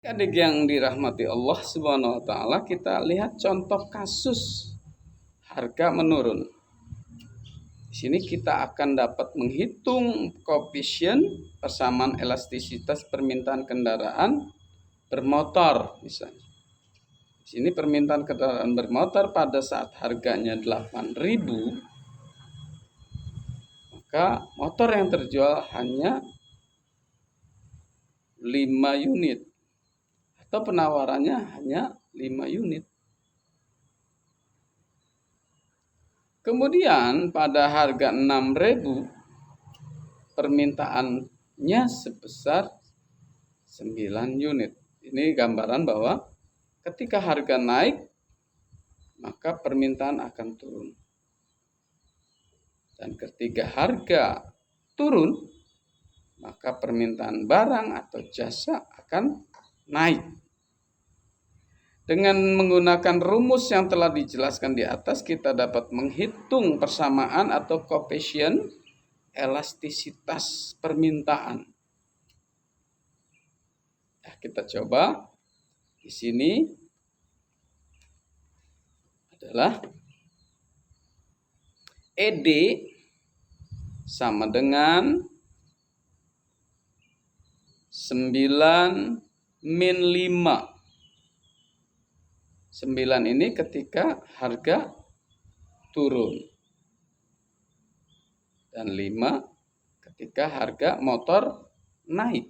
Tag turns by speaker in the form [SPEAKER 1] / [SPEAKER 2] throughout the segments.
[SPEAKER 1] Adik yang dirahmati Allah Subhanahu wa taala, kita lihat contoh kasus harga menurun. Di sini kita akan dapat menghitung koefisien persamaan elastisitas permintaan kendaraan bermotor misalnya. Di sini permintaan kendaraan bermotor pada saat harganya 8.000, maka motor yang terjual hanya 5 unit. Atau penawarannya hanya 5 unit. Kemudian pada harga 6.000 permintaannya sebesar 9 unit. Ini gambaran bahwa ketika harga naik maka permintaan akan turun. Dan ketika harga turun maka permintaan barang atau jasa akan naik. Dengan menggunakan rumus yang telah dijelaskan di atas, kita dapat menghitung persamaan atau koefisien elastisitas permintaan. Nah, kita coba. Di sini adalah ED sama dengan 9 min 5. 9 ini ketika harga turun. Dan 5 ketika harga motor naik.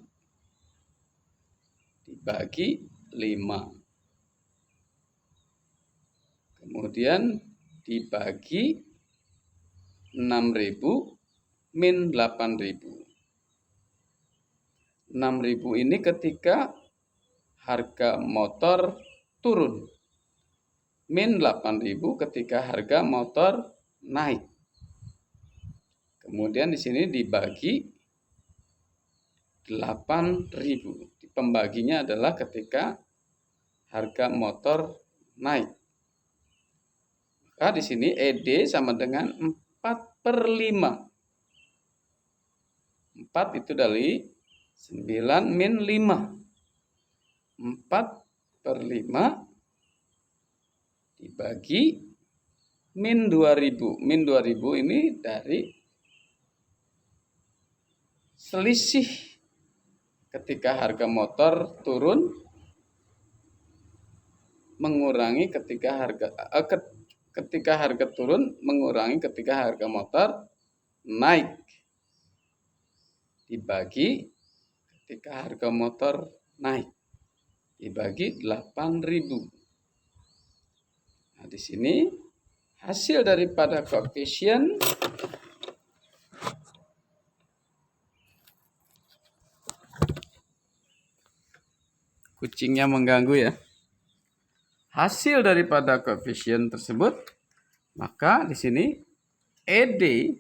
[SPEAKER 1] Dibagi 5. Kemudian dibagi 6.000 min 8.000. 6.000 ini ketika harga motor turun. Min 8.000 ketika harga motor naik. Kemudian di sini dibagi 8.000. Pembaginya adalah ketika harga motor naik. Maka di sini ED sama dengan 4/5. 4 itu dari 9 min 5. 4/5 dibagi min 2.000. Min 2.000 ini dari selisih ketika harga motor turun mengurangi ketika harga turun mengurangi ketika harga motor naik, dibagi ketika harga motor naik, dibagi 8.000. Nah, di sini hasil daripada koefisien kucingnya mengganggu ya. Hasil daripada koefisien tersebut, maka di sini ED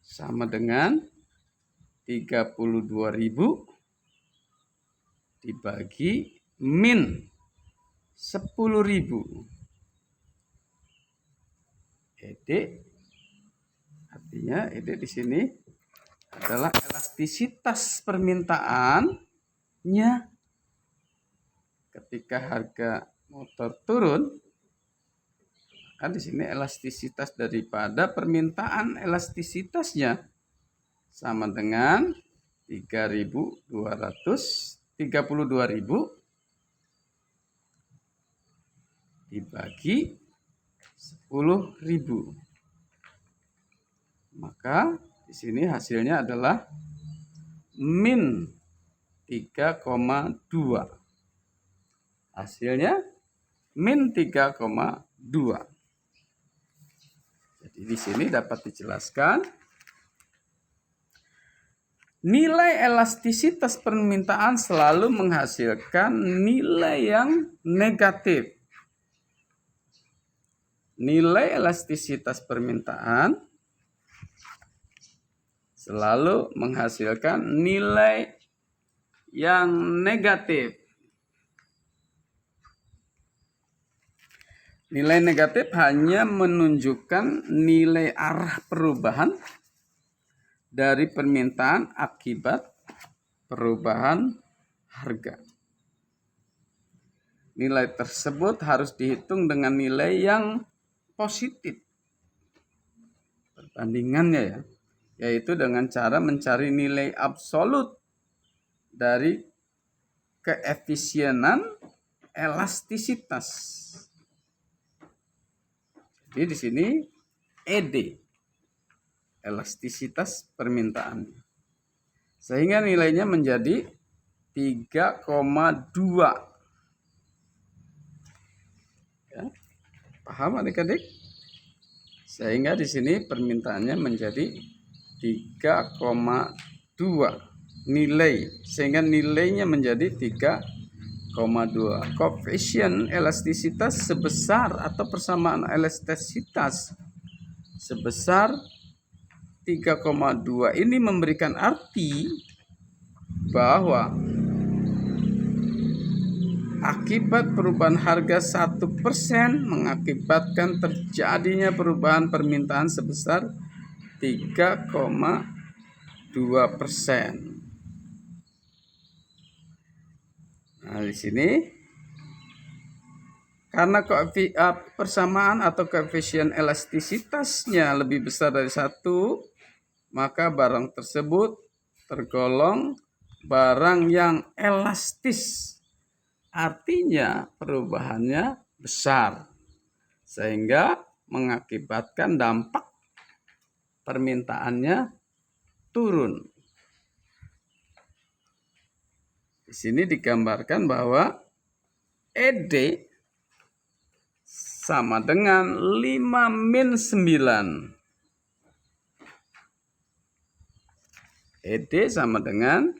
[SPEAKER 1] sama dengan 32.000 dibagi min 10.000. ED artinya ED di sini adalah elastisitas permintaannya ketika harga motor turun. Kan di sini elastisitas daripada permintaan elastisitasnya sama dengan 32.000 dibagi 10.000. Maka di sini hasilnya adalah min 3,2. Hasilnya min 3,2. Jadi di sini dapat dijelaskan nilai elastisitas permintaan selalu menghasilkan nilai yang negatif. Nilai elastisitas permintaan selalu menghasilkan nilai yang negatif. Nilai negatif hanya menunjukkan nilai arah perubahan dari permintaan akibat perubahan harga. Nilai tersebut harus dihitung dengan nilai yang positif perbandingannya ya, yaitu dengan cara mencari nilai absolut dari keefisienan elastisitas. Jadi di sini ED, elastisitas permintaan. Sehingga nilainya menjadi 3,2. Ya, paham adik-adik? Sehingga di sini permintaannya menjadi 3,2 nilai, sehingga nilainya menjadi 3,2. Koefisien elastisitas sebesar atau persamaan elastisitas sebesar 3,2 ini memberikan arti bahwa akibat perubahan harga 1% mengakibatkan terjadinya perubahan permintaan sebesar 3,2%. Nah, di sini karena persamaan atau koefisien elastisitasnya lebih besar dari 1, maka barang tersebut tergolong barang yang elastis. Artinya perubahannya besar, sehingga mengakibatkan dampak permintaannya turun. Di sini digambarkan bahwa ED sama dengan 5 min 9. ED sama dengan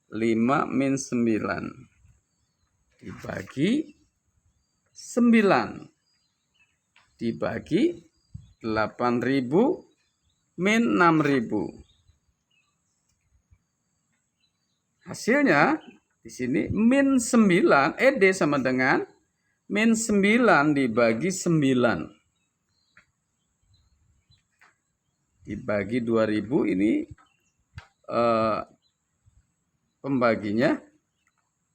[SPEAKER 1] 5 min 9 dibagi 9 dibagi 8.000 min 6.000. Hasilnya di sini min 9, ED sama dengan min 9 dibagi 9 dibagi 2.000, ini pembaginya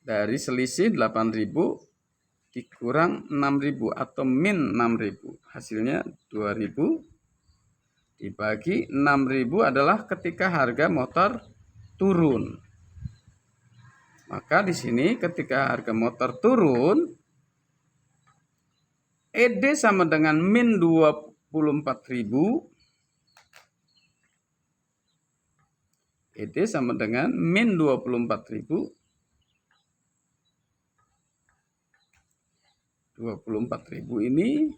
[SPEAKER 1] dari selisih 8.000 dikurang 6.000 atau min 6.000. Hasilnya 2.000 dibagi 6.000 adalah ketika harga motor turun. Maka di sini ketika harga motor turun, ED sama dengan min 24.000. ED sama dengan min 24.000. 24.000 ini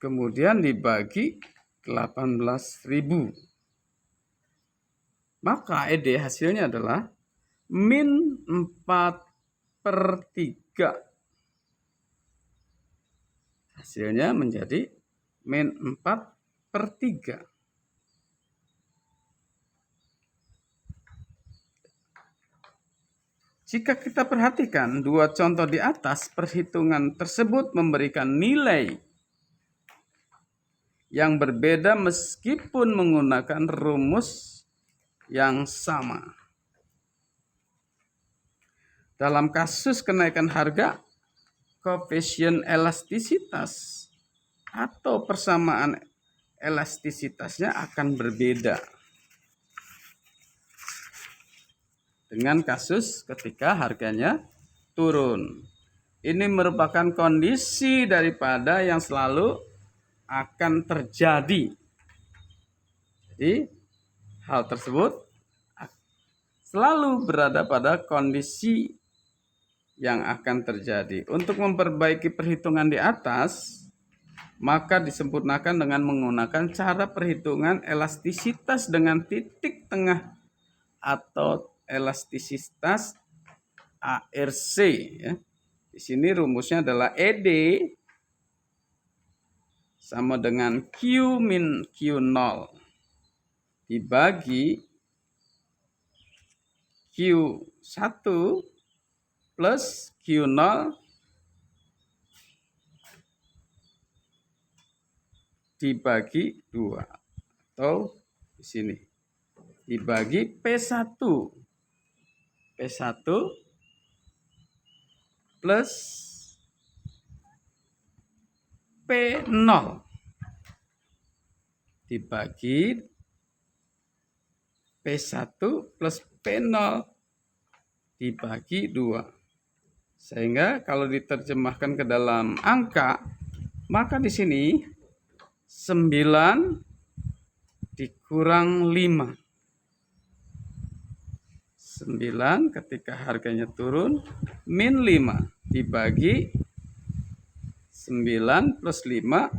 [SPEAKER 1] kemudian dibagi 18.000. Maka ED hasilnya adalah min 4/3. Hasilnya menjadi min 4/3. Jika kita perhatikan dua contoh di atas, perhitungan tersebut memberikan nilai yang berbeda meskipun menggunakan rumus yang sama. Dalam kasus kenaikan harga, koefisien elastisitas atau persamaan elastisitasnya akan berbeda dengan kasus ketika harganya turun. Ini merupakan kondisi daripada yang selalu akan terjadi. Jadi hal tersebut selalu berada pada kondisi yang akan terjadi. Untuk memperbaiki perhitungan di atas, maka disempurnakan dengan menggunakan cara perhitungan elastisitas dengan titik tengah atau elastisitas ARC. Ya. Di sini rumusnya adalah ED sama dengan Q min Q0 dibagi Q1 plus Q0 dibagi 2. Atau di sini dibagi P1. P1 plus P0 dibagi P1 plus P0 dibagi 2. Sehingga kalau diterjemahkan ke dalam angka, maka di sini 9 dikurang 5. 9 ketika harganya turun min 5 dibagi 9 plus 5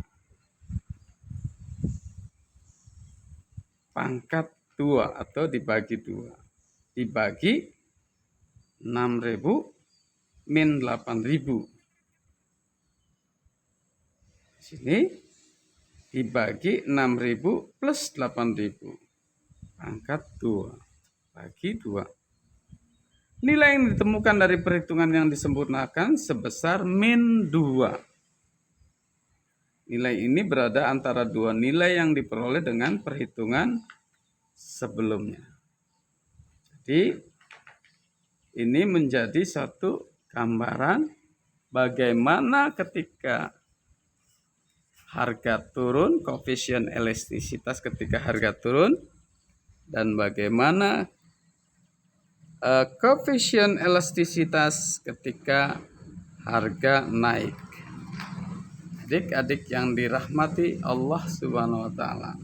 [SPEAKER 1] pangkat 2 atau dibagi 2. Dibagi 6.000 min 8.000. Sini dibagi 6.000 plus 8.000. Pangkat 2 bagi 2. Nilai yang ditemukan dari perhitungan yang disempurnakan sebesar min 2. Nilai ini berada antara dua nilai yang diperoleh dengan perhitungan sebelumnya. Jadi ini menjadi satu gambaran bagaimana ketika harga turun, koefisien elastisitas ketika harga turun, dan bagaimana koefisien elastisitas ketika harga naik. Adik-adik yang dirahmati Allah Subhanahu wa taala.